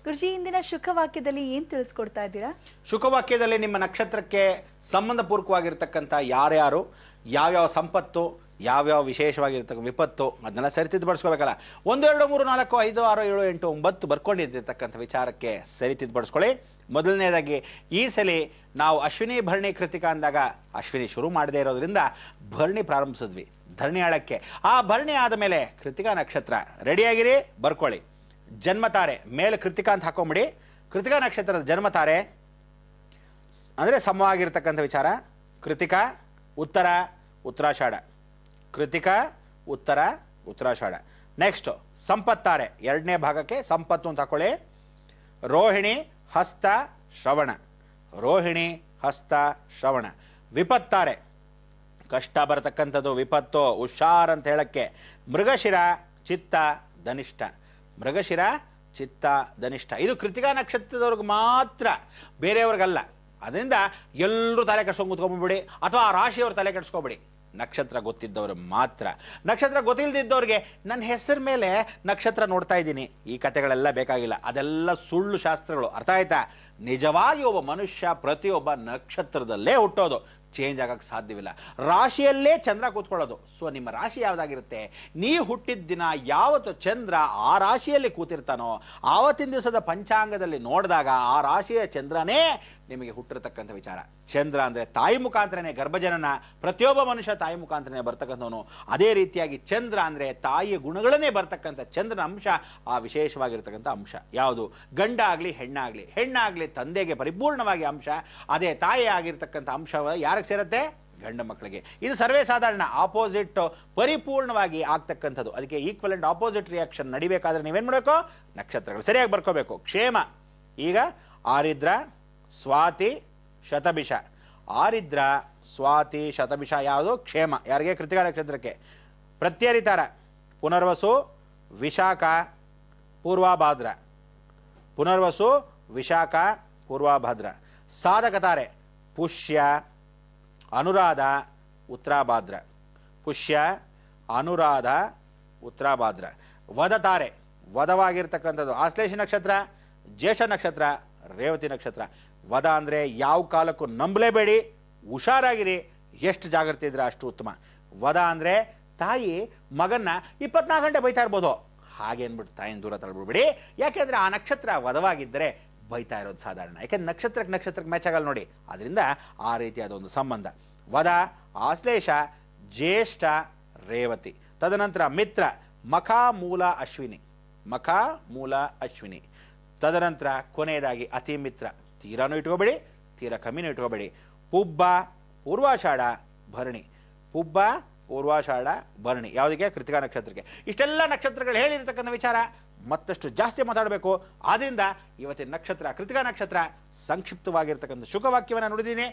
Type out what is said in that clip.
ಗುರುಜಿ, ಇಂದಿನ ಶುಕವಾಕ್ಯದಲ್ಲಿ ಏನ್ ತಿಳಿಸ್ಕೊಡ್ತಾ ಇದ್ದೀರಾ? ಶುಕವಾಕ್ಯದಲ್ಲಿ ನಿಮ್ಮ ನಕ್ಷತ್ರಕ್ಕೆ ಸಂಬಂಧಪೂರ್ವಕವಾಗಿರ್ತಕ್ಕಂಥ ಯಾರ್ಯಾರು ಯಾವ್ಯಾವ ಸಂಪತ್ತು ಯಾವ್ಯಾವ ವಿಶೇಷವಾಗಿರ್ತಕ್ಕ ವಿಪತ್ತು ಅದನ್ನೆಲ್ಲ ಸರಿತಿದ್ದುಪಡಿಸ್ಕೋಬೇಕಲ್ಲ. 1 2 3 4 5 6 7 8 9 ಬರ್ಕೊಂಡಿರ್ತಕ್ಕಂಥ ವಿಚಾರಕ್ಕೆ ಸರಿತಿದ್ದುಪಡಿಸ್ಕೊಳ್ಳಿ. ಮೊದಲನೇದಾಗಿ ಈ ಸಲ ನಾವು ಅಶ್ವಿನಿ ಭರಣಿ ಕೃತಿಕ ಅಂದಾಗ ಅಶ್ವಿನಿ ಶುರು ಮಾಡದೇ ಇರೋದ್ರಿಂದ ಭರಣಿ ಪ್ರಾರಂಭಿಸಿದ್ವಿ ಧರಣಿಯಾಳಕ್ಕೆ. ಆ ಭರಣಿ ಆದ ಮೇಲೆ ಕೃತಿಕಾ ನಕ್ಷತ್ರ ರೆಡಿಯಾಗಿರಿ, ಬರ್ಕೊಳ್ಳಿ. ಜನ್ಮತಾರೆ ಮೇಲೆ ಕೃತಿಕಾ ಅಂತ ಹಾಕೊಂಬಿಡಿ. ಕೃತಿಕಾ ನಕ್ಷತ್ರದ ಜನ್ಮತಾರೆ ಅಂದ್ರೆ ಸಮವಾಗಿರ್ತಕ್ಕಂಥ ವಿಚಾರ. ಕೃತಿಕಾ ಉತ್ತರ ಉತ್ತರಾಷಾಢ, ಕೃತಿಕಾ ಉತ್ತರ ಉತ್ತರಾಷಾಢ. ನೆಕ್ಸ್ಟ್ ಸಂಪತ್ತಾರೆ ಎರಡನೇ ಭಾಗಕ್ಕೆ ಸಂಪತ್ತು ಅಂತ ಹಾಕೊಳ್ಳಿ. ರೋಹಿಣಿ ಹಸ್ತ ಶ್ರವಣ, ರೋಹಿಣಿ ಹಸ್ತ ಶ್ರವಣ. ವಿಪತ್ತಾರೆ ಕಷ್ಟ ಬರತಕ್ಕಂಥದ್ದು ವಿಪತ್ತು, ಹುಷಾರ್ ಅಂತ ಹೇಳಕ್ಕೆ. ಮೃಗಶಿರ ಚಿತ್ತ ಧನಿಷ್ಠ, ಮೃಗಶಿರ ಚಿತ್ತ ಧನಿಷ್ಠ. ಇದು ಕೃತಿಕಾ ನಕ್ಷತ್ರದವ್ರಿಗೆ ಮಾತ್ರ, ಬೇರೆಯವ್ರಿಗಲ್ಲ. ಅದರಿಂದ ಎಲ್ಲರೂ ತಲೆ ಕೆಡ್ಸ್ಕೊಂಡು ಕೂತ್ಕೊಂಡ್ಬಿಡಿ, ಅಥವಾ ಆ ರಾಶಿಯವ್ರು ತಲೆ ಕೆಡ್ಸ್ಕೊಬಿಡಿ. ನಕ್ಷತ್ರ ಗೊತ್ತಿದ್ದವರು ಮಾತ್ರ. ನಕ್ಷತ್ರ ಗೊತ್ತಿಲ್ಲದಿದ್ದವ್ರಿಗೆ ನನ್ನ ಹೆಸರ ಮೇಲೆ ನಕ್ಷತ್ರ ನೋಡ್ತಾ ಇದ್ದೀನಿ, ಈ ಕಥೆಗಳೆಲ್ಲ ಬೇಕಾಗಿಲ್ಲ. ಅದೆಲ್ಲ ಸುಳ್ಳು ಶಾಸ್ತ್ರಗಳು. ಅರ್ಥ ಆಯ್ತಾ? ನಿಜವಾಗಿ ಒಬ್ಬ ಮನುಷ್ಯ ಪ್ರತಿಯೊಬ್ಬ ನಕ್ಷತ್ರದಲ್ಲೇ ಹುಟ್ಟೋದು, ಚೇಂಜ್ ಆಗಕ್ಕೆ ಸಾಧ್ಯವಿಲ್ಲ. ರಾಶಿಯಲ್ಲೇ ಚಂದ್ರ ಕೂತ್ಕೊಳ್ಳೋದು. ಸೊ ನಿಮ್ಮ ರಾಶಿ ಯಾವ್ದಾಗಿರುತ್ತೆ, ನೀವು ಹುಟ್ಟಿದ ದಿನ ಯಾವತ್ತು ಚಂದ್ರ ಆ ರಾಶಿಯಲ್ಲಿ ಕೂತಿರ್ತಾನೋ ಆವತ್ತಿನ ದಿವಸದ ಪಂಚಾಂಗದಲ್ಲಿ ನೋಡಿದಾಗ ಆ ರಾಶಿಯ ಚಂದ್ರನೇ ನಿಮಗೆ ಹುಟ್ಟಿರತಕ್ಕಂಥ ವಿಚಾರ. ಚಂದ್ರ ಅಂದ್ರೆ ತಾಯಿ ಮುಖಾಂತರನೇ ಗರ್ಭಜನನ, ಪ್ರತಿಯೊಬ್ಬ ಮನುಷ್ಯ ತಾಯಿ ಮುಖಾಂತರನೇ ಬರ್ತಕ್ಕಂಥವನು. ಅದೇ ರೀತಿಯಾಗಿ ಚಂದ್ರ ಅಂದ್ರೆ ತಾಯಿಯ ಗುಣಗಳನ್ನೇ ಬರ್ತಕ್ಕಂಥ ಚಂದ್ರನ ಅಂಶ ಆ ವಿಶೇಷವಾಗಿರ್ತಕ್ಕಂಥ ಅಂಶ. ಯಾವುದು? ಗಂಡ ಆಗ್ಲಿ ಹೆಣ್ಣಾಗ್ಲಿ, ಹೆಣ್ಣಾಗ್ಲಿ ತಂದೆಗೆ ಪರಿಪೂರ್ಣವಾಗಿ ಅಂಶ, ಅದೇ ತಾಯಿ ಆಗಿರ್ತಕ್ಕಂಥ ಅಂಶ ಯಾರಿಗೆ ಸೇರುತ್ತೆ? ಗಂಡ ಮಕ್ಕಳಿಗೆ. ಇದು ಸರ್ವೇ ಸಾಧಾರಣ. ಆಪೋಸಿಟ್ ಪರಿಪೂರ್ಣವಾಗಿ ಆಗ್ತಕ್ಕಂಥದ್ದು. ಅದಕ್ಕೆ ಈಕ್ವಲೆಂಟ್ ಆಪೋಸಿಟ್ ರಿಯಾಕ್ಷನ್ ನಡಿಬೇಕಾದ್ರೆ ನೀವೇನ್ ಮಾಡಬೇಕು? ನಕ್ಷತ್ರಗಳು ಸರಿಯಾಗಿ ಬರ್ಕೋಬೇಕು. ಕ್ಷೇಮ ಈಗ ಆರಿದ್ರ ಸ್ವಾತಿ ಶತಭಿಷ. ಆರಿದ್ರ ಸ್ವಾತಿ ಶತಭಿಷ ಯಾವುದು? ಕ್ಷೇಮ. ಯಾರಿಗೆ? ಕೃತಿಕಾ ನಕ್ಷತ್ರಕ್ಕೆ. ಪ್ರತ್ಯರಿತಾರ ಪುನರ್ವಸು ವಿಶಾಖ ಪೂರ್ವಭಾದ್ರ, ಪುನರ್ವಸು ವಿಶಾಖ ಪೂರ್ವಭಾದ್ರ. ಸಾಧಕತಾರೆ ಪುಷ್ಯ ಅನುರಾಧ ಉತ್ತರಾಭಾದ್ರ, ಪುಷ್ಯ ಅನುರಾಧ ಉತ್ತರಾಭಾದ್ರ. ವದತಾರೆ ವದವಾಗಿರ್ತಕ್ಕಂಥದ್ದು ಆಶ್ಲೇಷ ನಕ್ಷತ್ರ, ಜ್ಯೇಷ್ಠ ನಕ್ಷತ್ರ, ರೇವತಿ ನಕ್ಷತ್ರ. ವದ ಅಂದ್ರೆ ಯಾವ ಕಾಲಕ್ಕೂ ನಂಬಲೇಬೇಡಿ, ಹುಷಾರಾಗಿರಿ. ಎಷ್ಟು ಜಾಗೃತಿ ಇದ್ರೆ ಅಷ್ಟು ಉತ್ತಮ. ವದ ಅಂದ್ರೆ ತಾಯಿ ಮಗನ್ನ 24 ಗಂಟೆ ಬೈತಾ ಇರ್ಬೋದು, ಹಾಗೆ ಅನ್ಬಿಟ್ಟು ತಾಯಿನ ದೂರ ತಳ್ಬಿಡ್ಬಿಡಿ. ಯಾಕೆಂದ್ರೆ ಆ ನಕ್ಷತ್ರ ವದವಾಗಿದ್ದರೆ ಬೈತಾ ಇರೋದು ಸಾಧಾರಣ. ಯಾಕೆಂದ್ರೆ ನಕ್ಷತ್ರಕ್ಕೆ ಮ್ಯಾಚ್ ಆಗಲ್ಲ ನೋಡಿ. ಅದರಿಂದ ಆ ರೀತಿಯಾದ ಒಂದು ಸಂಬಂಧ. ವದ ಆಶ್ಲೇಷ ಜ್ಯೇಷ್ಠ ರೇವತಿ. ತದನಂತರ ಮಿತ್ರ ಮಖ ಮೂಲ ಅಶ್ವಿನಿ, ಮಖ ಮೂಲ ಅಶ್ವಿನಿ. ತದನಂತರ ಕೊನೆಯದಾಗಿ ಅತಿ ಮಿತ್ರ. ತೀರಾನು ಇಟ್ಕೋಬೇಡಿ, ತೀರಾ ಕಮ್ಮಿನೂ ಇಟ್ಕೋಬೇಡಿ. ಪುಬ್ಬ ಪೂರ್ವಾಷಾಢ ಭರಣಿ, ಪುಬ್ಬ ಪೂರ್ವಾಷಾಢ ಭರಣಿ. ಯಾವುದಕ್ಕೆ? ಕೃತಿಕಾ ನಕ್ಷತ್ರಕ್ಕೆ. ಇಷ್ಟೆಲ್ಲ ನಕ್ಷತ್ರಗಳು ಹೇಳಿರ್ತಕ್ಕಂಥ ವಿಚಾರ ಮತ್ತಷ್ಟು ಜಾಸ್ತಿ ಮಾತಾಡಬೇಕು. ಆದ್ರಿಂದ ಇವತ್ತಿನ ನಕ್ಷತ್ರ ಕೃತಿಕಾ ನಕ್ಷತ್ರ ಸಂಕ್ಷಿಪ್ತವಾಗಿರ್ತಕ್ಕಂಥ ಶುಕವಾಕ್ಯವನ್ನು ನುಡಿದೀನಿ.